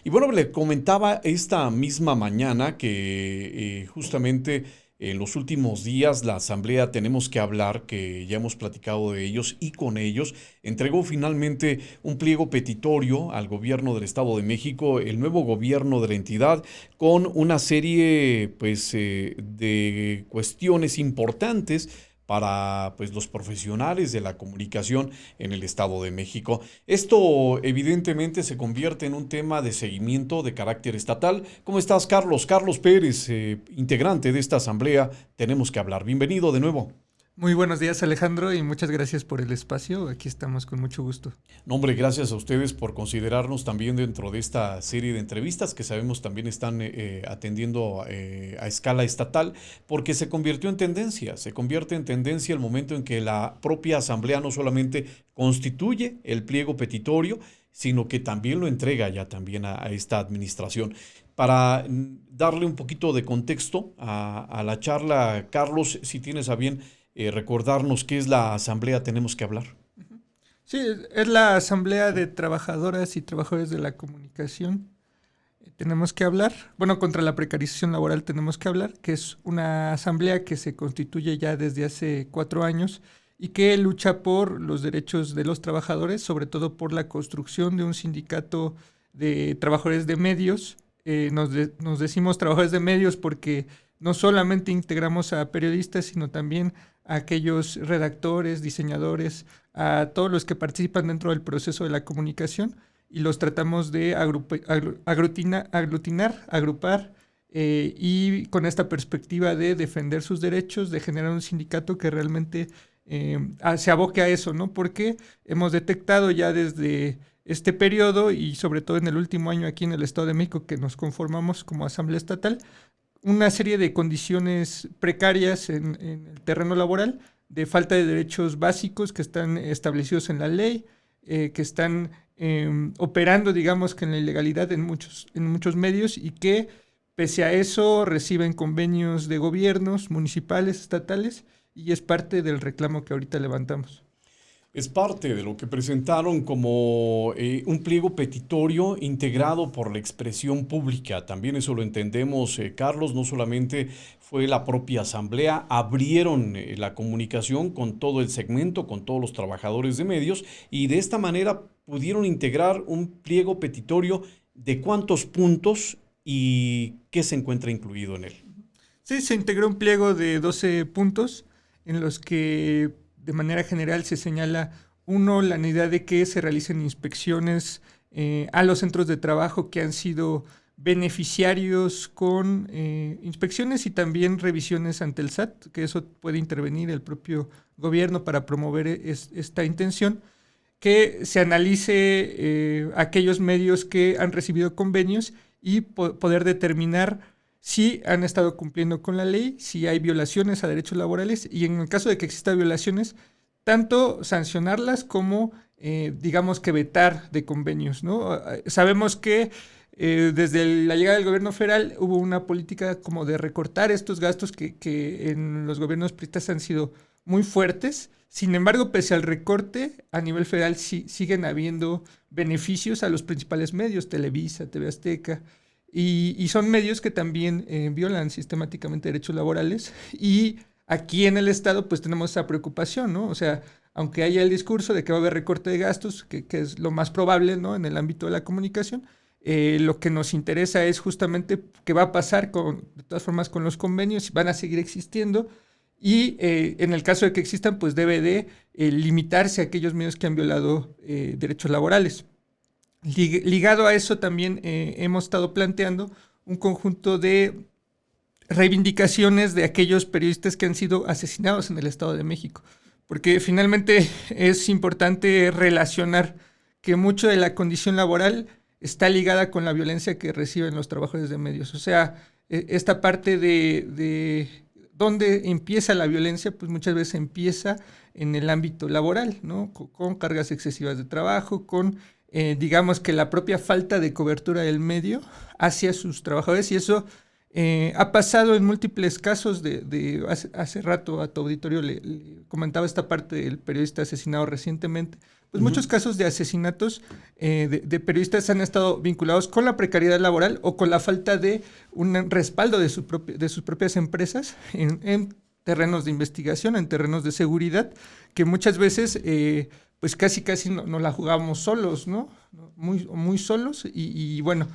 Y bueno, le comentaba esta misma mañana que justamente en los últimos días la Asamblea Tenemos que Hablar, que ya hemos platicado de ellos y con ellos, entregó finalmente un pliego petitorio al gobierno del Estado de México, el nuevo gobierno de la entidad, con una serie pues, de cuestiones importantes para pues, los profesionales de la comunicación en el Estado de México. Esto evidentemente se convierte en un tema de seguimiento de carácter estatal. ¿Cómo estás, Carlos? Carlos Pérez, integrante de esta asamblea. Tenemos que hablar. Bienvenido de nuevo. Muy buenos días, Alejandro, y muchas gracias por el espacio. Aquí estamos con mucho gusto. No, hombre, gracias a ustedes por considerarnos también dentro de esta serie de entrevistas que sabemos también están atendiendo a escala estatal, porque se convierte en tendencia el momento en que la propia asamblea no solamente constituye el pliego petitorio, sino que también lo entrega ya también a esta administración. Para darle un poquito de contexto a la charla, Carlos, si tienes a bien recordarnos qué es la asamblea Tenemos que Hablar. Sí, es la Asamblea de Trabajadoras y Trabajadores de la Comunicación. Tenemos que hablar, bueno, contra la precarización laboral tenemos que hablar, que es una asamblea que se constituye ya desde hace 4 años y que lucha por los derechos de los trabajadores, sobre todo por la construcción de un sindicato de trabajadores de medios. Nos decimos trabajadores de medios porque no solamente integramos a periodistas, sino también a aquellos redactores, diseñadores, a todos los que participan dentro del proceso de la comunicación y los tratamos de aglutinar, agrupar y con esta perspectiva de defender sus derechos, de generar un sindicato que realmente se aboque a eso, ¿no? Porque hemos detectado ya desde este periodo y sobre todo en el último año aquí en el Estado de México que nos conformamos como Asamblea Estatal, una serie de condiciones precarias en el terreno laboral, de falta de derechos básicos que están establecidos en la ley, que están operando, digamos, que en la ilegalidad en muchos medios y que, pese a eso, reciben convenios de gobiernos municipales, estatales, y es parte del reclamo que ahorita levantamos. Es parte de lo que presentaron como un pliego petitorio integrado por la expresión pública. También eso lo entendemos, Carlos, no solamente fue la propia asamblea, abrieron la comunicación con todo el segmento, con todos los trabajadores de medios y de esta manera pudieron integrar un pliego petitorio de cuántos puntos y qué se encuentra incluido en él. Sí, se integró un pliego de 12 puntos en los que de manera general se señala, uno, la necesidad de que se realicen inspecciones a los centros de trabajo que han sido beneficiarios con inspecciones y también revisiones ante el SAT, que eso puede intervenir el propio gobierno para promover esta intención, que se analice aquellos medios que han recibido convenios y poder determinar si han estado cumpliendo con la ley, si hay violaciones a derechos laborales y en el caso de que exista violaciones, tanto sancionarlas como, digamos que vetar de convenios, ¿no? Sabemos que desde la llegada del gobierno federal hubo una política como de recortar estos gastos que en los gobiernos priistas han sido muy fuertes. Sin embargo, pese al recorte, a nivel federal siguen habiendo beneficios a los principales medios, Televisa, TV Azteca, y son medios que también violan sistemáticamente derechos laborales y aquí en el Estado pues tenemos esa preocupación, ¿no? O sea, aunque haya el discurso de que va a haber recorte de gastos, que es lo más probable, ¿no? En el ámbito de la comunicación, lo que nos interesa es justamente qué va a pasar de todas formas con los convenios, si van a seguir existiendo y en el caso de que existan pues debe de limitarse a aquellos medios que han violado derechos laborales. Ligado a eso también hemos estado planteando un conjunto de reivindicaciones de aquellos periodistas que han sido asesinados en el Estado de México, porque finalmente es importante relacionar que mucho de la condición laboral está ligada con la violencia que reciben los trabajadores de medios. O sea, esta parte de dónde empieza la violencia, pues muchas veces empieza en el ámbito laboral, ¿no? Con cargas excesivas de trabajo, con digamos que la propia falta de cobertura del medio hacia sus trabajadores y eso ha pasado en múltiples casos hace rato a tu auditorio le comentaba esta parte del periodista asesinado recientemente, pues muchos casos de asesinatos de periodistas han estado vinculados con la precariedad laboral o con la falta de un respaldo de sus propias empresas en terrenos de investigación, en terrenos de seguridad, que muchas veces pues casi no la jugamos solos, ¿no? Muy solos y bueno,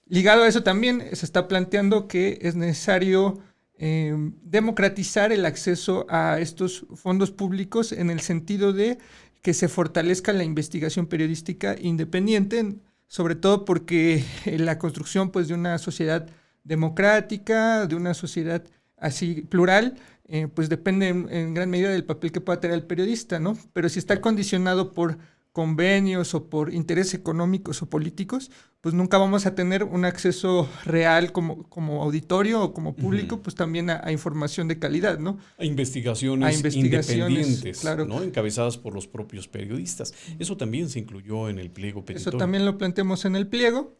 ligado a eso también se está planteando que es necesario democratizar el acceso a estos fondos públicos en el sentido de que se fortalezca la investigación periodística independiente, sobre todo porque la construcción pues, de una sociedad democrática, de una sociedad así plural, pues depende en gran medida del papel que pueda tener el periodista, ¿no? Pero si está condicionado por convenios o por intereses económicos o políticos, pues nunca vamos a tener un acceso real como auditorio o como público, pues también a información de calidad, ¿no? A investigaciones independientes, claro. ¿no? Encabezadas por los propios periodistas. Eso también se incluyó en el pliego petitorio. Eso también lo planteamos en el pliego.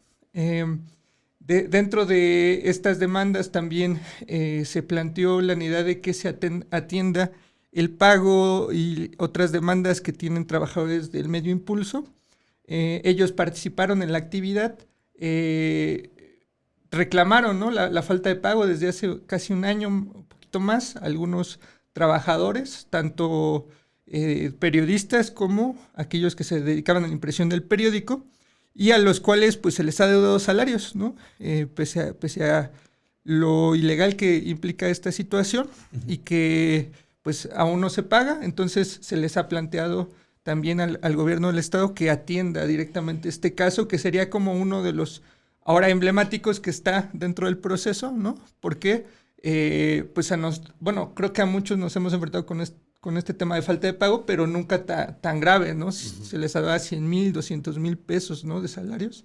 Dentro de estas demandas también se planteó la necesidad de que se atienda el pago y otras demandas que tienen trabajadores del medio Impulso. Ellos participaron en la actividad, reclamaron, ¿no? la falta de pago desde hace casi un año, un poquito más, algunos trabajadores, tanto periodistas como aquellos que se dedicaban a la impresión del periódico, y a los cuales pues se les ha deudado salarios, ¿no? Pese a lo ilegal que implica esta situación y que pues aún no se paga, entonces se les ha planteado también al gobierno del estado que atienda directamente este caso, que sería como uno de los ahora emblemáticos que está dentro del proceso, ¿no? Porque pues creo que a muchos nos hemos enfrentado con este tema de falta de pago, pero nunca tan grave, ¿no? Se les daba 100,000, 200,000 pesos, ¿no? De salarios,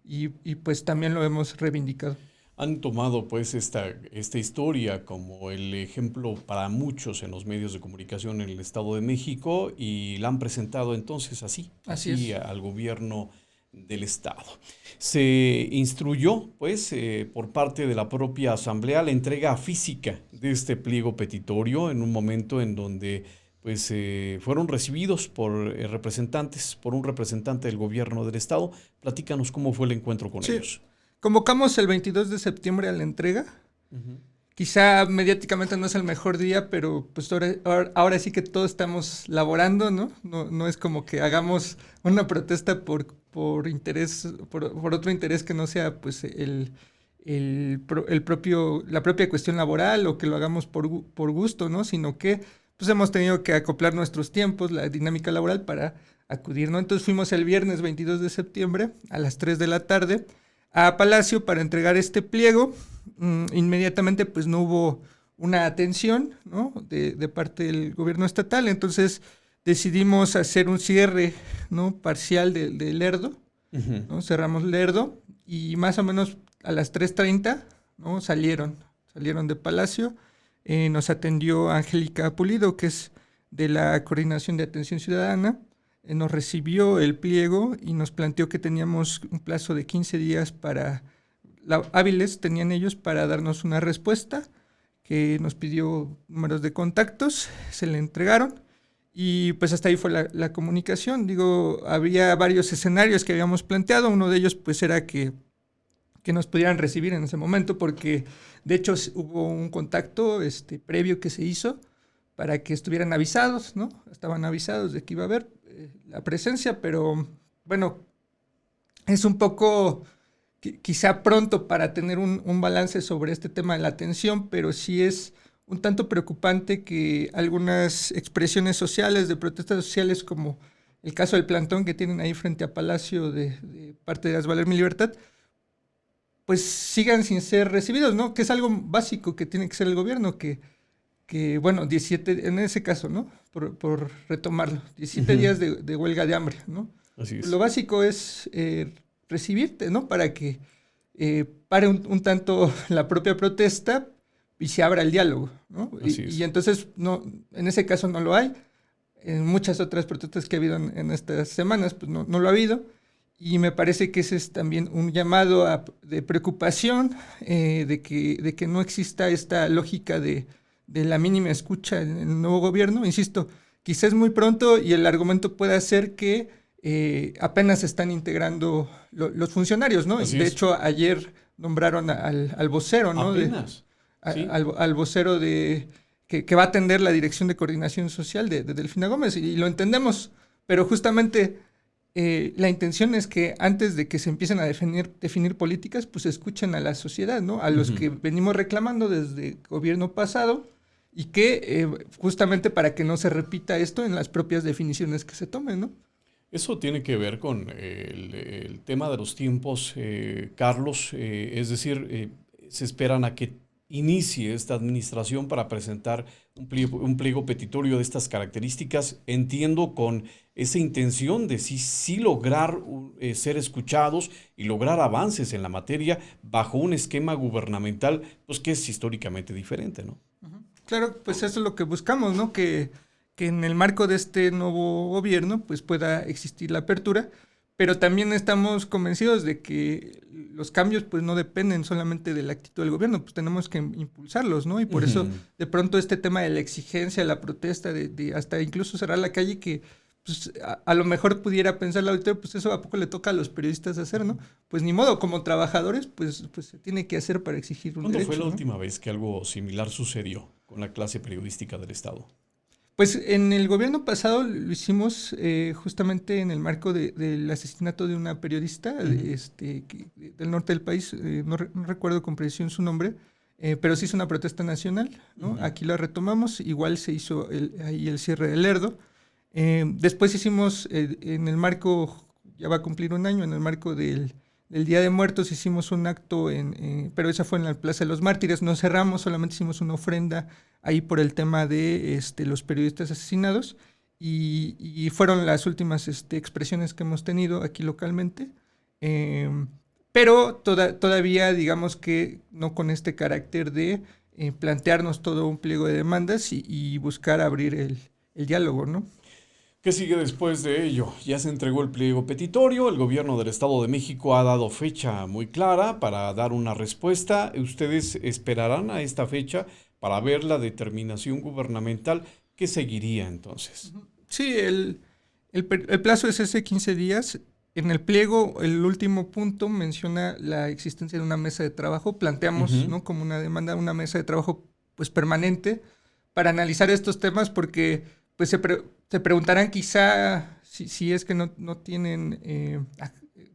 y pues también lo hemos reivindicado. Han tomado pues esta historia como el ejemplo para muchos en los medios de comunicación en el Estado de México y la han presentado entonces así al gobierno del Estado. Se instruyó pues por parte de la propia Asamblea la entrega física de este pliego petitorio en un momento en donde pues fueron recibidos por un representante del gobierno del Estado. Platícanos cómo fue el encuentro con ellos. Convocamos el 22 de septiembre a la entrega. Quizá mediáticamente no es el mejor día, pero pues ahora sí que todos estamos laborando, ¿no? No es como que hagamos una protesta por otro interés que no sea pues la propia cuestión laboral o que lo hagamos por gusto, ¿no? Sino que pues hemos tenido que acoplar nuestros tiempos, la dinámica laboral para acudir, ¿no? Entonces fuimos el viernes 22 de septiembre a las 3 de la tarde a Palacio para entregar este pliego. Inmediatamente pues no hubo una atención, ¿no? de parte del gobierno estatal, entonces decidimos hacer un cierre, ¿no? Parcial de Lerdo, ¿no? Cerramos Lerdo y más o menos a las 3:30, ¿no? salieron de Palacio. Nos atendió Angélica Pulido, que es de la Coordinación de Atención Ciudadana. Nos recibió el pliego y nos planteó que teníamos un plazo de 15 días hábiles tenían ellos para darnos una respuesta, que nos pidió números de contactos, se le entregaron y pues hasta ahí fue la comunicación. Había varios escenarios que habíamos planteado, uno de ellos pues era que nos pudieran recibir en ese momento, porque de hecho hubo un contacto previo que se hizo para que estuvieran avisados, ¿no? Estaban avisados de que iba a haber la presencia, pero bueno, es un poco quizá pronto para tener un balance sobre este tema de la atención, pero sí es un tanto preocupante que algunas expresiones sociales, de protestas sociales, como el caso del plantón que tienen ahí frente a Palacio de parte de Haz Valer Mi Libertad, pues sigan sin ser recibidos, ¿no? Que es algo básico que tiene que ser el gobierno, que bueno, 17, en ese caso, ¿no? Por retomarlo, 17 días de huelga de hambre, ¿no? Así es. Lo básico es recibirte, ¿no? Para que pare un tanto la propia protesta y se abra el diálogo, ¿no? Y entonces, no, en ese caso no lo hay. En muchas otras protestas que ha habido en estas semanas, pues no lo ha habido. Y me parece que ese es también un llamado de preocupación, de que no exista esta lógica de la mínima escucha en el nuevo gobierno. Insisto, quizás es muy pronto y el argumento puede ser que apenas se están integrando los funcionarios, ¿no? Así De es. hecho, ayer nombraron al vocero, ¿no? Apenas. Sí. Al vocero que va a atender la Dirección de Coordinación Social de Delfina Gómez, y lo entendemos, pero justamente la intención es que antes de que se empiecen a definir políticas, pues escuchen a la sociedad, ¿no? A los que venimos reclamando desde el gobierno pasado y que justamente para que no se repita esto en las propias definiciones que se tomen, ¿no? Eso tiene que ver con el tema de los tiempos, Carlos, es decir, se esperan a que inicie esta administración para presentar un pliego petitorio de estas características, entiendo con esa intención de sí lograr ser escuchados y lograr avances en la materia bajo un esquema gubernamental, pues que es históricamente diferente, ¿no? Claro, pues eso es lo que buscamos, ¿no? Que en el marco de este nuevo gobierno pues pueda existir la apertura, pero también estamos convencidos de que los cambios pues no dependen solamente de la actitud del gobierno, pues tenemos que impulsarlos, ¿no? Y por eso de pronto este tema de la exigencia, la protesta, de hasta incluso cerrar la calle, que pues a lo mejor pudiera pensar la auditoría, pues eso a poco le toca a los periodistas hacer, ¿no? Pues ni modo, como trabajadores, pues se tiene que hacer para exigir un ¿Cuándo derecho, fue la ¿no? última vez que algo similar sucedió con la clase periodística del Estado? Pues en el gobierno pasado lo hicimos justamente en el marco del asesinato de una periodista del norte del país, no recuerdo con precisión su nombre, pero se hizo una protesta nacional, ¿no? Aquí la retomamos, igual se hizo ahí el cierre del Lerdo. Después hicimos en el marco, ya va a cumplir un año, en el marco del Día de Muertos hicimos un acto, pero esa fue en la Plaza de los Mártires, no cerramos, solamente hicimos una ofrenda ahí por el tema de los periodistas asesinados, y fueron las últimas expresiones que hemos tenido aquí localmente, pero todavía digamos que no con este carácter de plantearnos todo un pliego de demandas y buscar abrir el diálogo, ¿no? ¿Qué sigue después de ello? Ya se entregó el pliego petitorio, el gobierno del Estado de México ha dado fecha muy clara para dar una respuesta. ¿Ustedes esperarán a esta fecha para ver la determinación gubernamental? ¿Qué seguiría entonces? Sí, el plazo es ese 15 días. En el pliego, el último punto menciona la existencia de una mesa de trabajo. Planteamos, ¿no?, como una demanda, una mesa de trabajo pues permanente para analizar estos temas, porque pues se preguntarán quizá si es que no tienen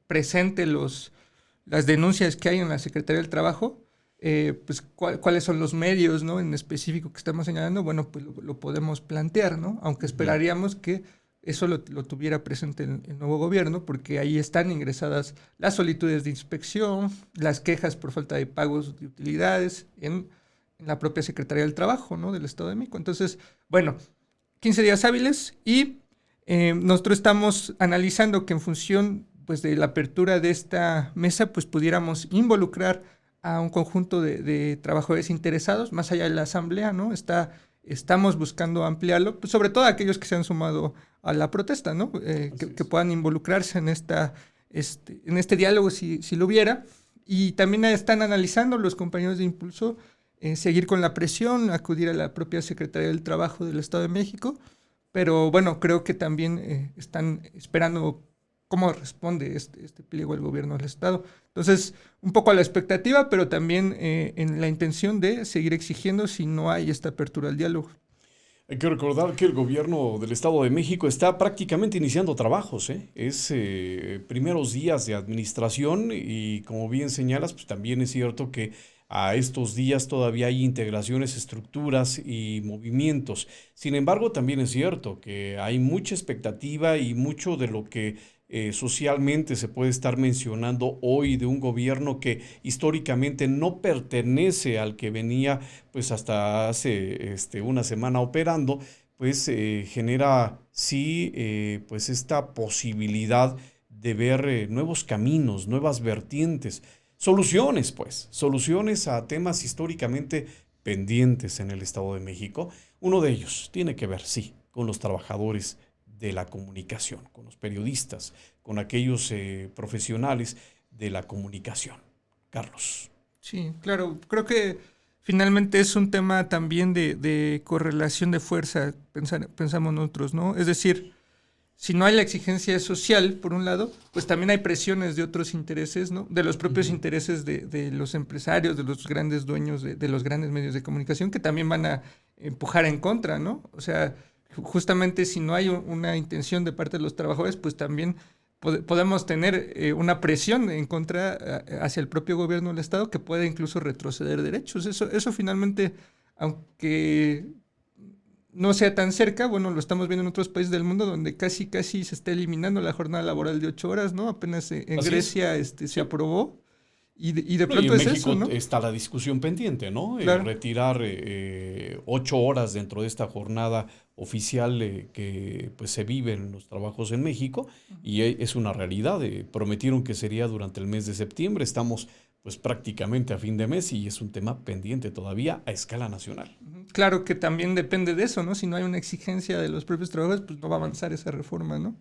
presente las denuncias que hay en la Secretaría del Trabajo, pues cuáles son los medios, ¿no?, en específico que estamos señalando. Bueno, pues lo podemos plantear, ¿no? Aunque esperaríamos que eso lo tuviera presente el nuevo gobierno, porque ahí están ingresadas las solicitudes de inspección, las quejas por falta de pagos de utilidades en la propia Secretaría del Trabajo, ¿no?, del Estado de México. Entonces, bueno, 15 días hábiles, y nosotros estamos analizando que en función pues de la apertura de esta mesa pues pudiéramos involucrar a un conjunto de trabajadores interesados más allá de la asamblea, ¿no? Estamos buscando ampliarlo, pues sobre todo aquellos que se han sumado a la protesta, ¿no? Que puedan involucrarse en este diálogo si lo hubiera. Y también están analizando los compañeros de Impulso seguir con la presión, acudir a la propia Secretaría del Trabajo del Estado de México, pero bueno, creo que también están esperando cómo responde este pliego el gobierno del Estado. Entonces, un poco a la expectativa, pero también en la intención de seguir exigiendo si no hay esta apertura al diálogo. Hay que recordar que el gobierno del Estado de México está prácticamente iniciando trabajos, ¿eh? Es primeros días de administración y como bien señalas, pues también es cierto que a estos días todavía hay integraciones, estructuras y movimientos. Sin embargo, también es cierto que hay mucha expectativa y mucho de lo que socialmente se puede estar mencionando hoy de un gobierno que históricamente no pertenece al que venía pues hasta hace una semana operando, pues genera sí pues esta posibilidad de ver nuevos caminos, nuevas vertientes, soluciones pues, soluciones a temas históricamente pendientes en el Estado de México. Uno de ellos tiene que ver, sí, con los trabajadores de la comunicación, con los periodistas, con aquellos profesionales de la comunicación. Carlos. Sí, claro. Creo que finalmente es un tema también de correlación de fuerza, pensamos nosotros, ¿no? Es decir, si no hay la exigencia social, por un lado, pues también hay presiones de otros intereses, ¿no? De los propios intereses de los empresarios, de los grandes dueños de los grandes medios de comunicación, que también van a empujar en contra, ¿no? O sea, justamente si no hay una intención de parte de los trabajadores, pues también podemos tener una presión en contra hacia el propio gobierno del Estado que puede incluso retroceder derechos. Eso finalmente, aunque no sea tan cerca, bueno, lo estamos viendo en otros países del mundo donde casi se está eliminando la jornada laboral de 8 horas, ¿no? Apenas en Así Grecia se aprobó y de No, y pronto en es México eso, ¿no? está la discusión pendiente, ¿no? Claro. Retirar 8 horas dentro de esta jornada oficial que pues se vive en los trabajos en México y es una realidad. Prometieron que sería durante el mes de septiembre. Estamos pues prácticamente a fin de mes y es un tema pendiente todavía a escala nacional. Claro que también depende de eso, ¿no? Si no hay una exigencia de los propios trabajadores, pues no va a avanzar esa reforma, ¿no?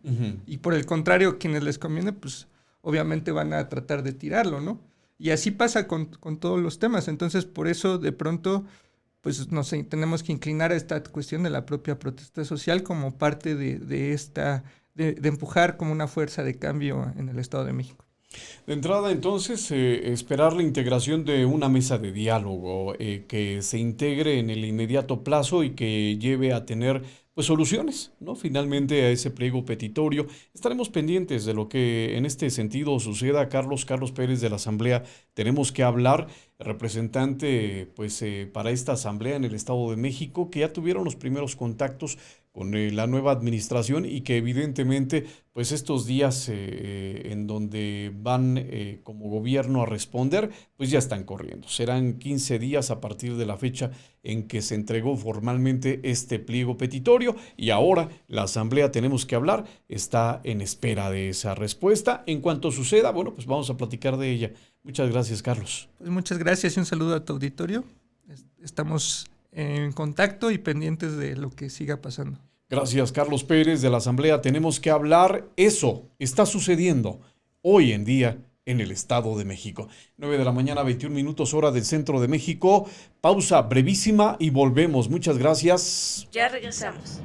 Y por el contrario, quienes les conviene, pues obviamente van a tratar de tirarlo, ¿no? Y así pasa con todos los temas. Entonces, por eso, de pronto, pues no sé, tenemos que inclinar a esta cuestión de la propia protesta social como parte de empujar como una fuerza de cambio en el Estado de México. De entrada, entonces, esperar la integración de una mesa de diálogo que se integre en el inmediato plazo y que lleve a tener pues soluciones, ¿no? Finalmente a ese pliego petitorio. Estaremos pendientes de lo que en este sentido suceda. Carlos Pérez de la Asamblea, tenemos que hablar, representante pues para esta Asamblea en el Estado de México, que ya tuvieron los primeros contactos con la nueva administración y que evidentemente pues estos días en donde van como gobierno a responder pues ya están corriendo. Serán 15 días a partir de la fecha en que se entregó formalmente este pliego petitorio y ahora la Asamblea, tenemos que hablar, está en espera de esa respuesta. En cuanto suceda, bueno, pues vamos a platicar de ella. Muchas gracias, Carlos. Pues muchas gracias y un saludo a tu auditorio. Estamos en contacto y pendientes de lo que siga pasando. Gracias, Carlos Pérez de la Asamblea. Tenemos que hablar. Eso está sucediendo hoy en día en el Estado de México. 9 de la mañana, 21 minutos, hora del centro de México. Pausa brevísima y volvemos. Muchas gracias. Ya regresamos.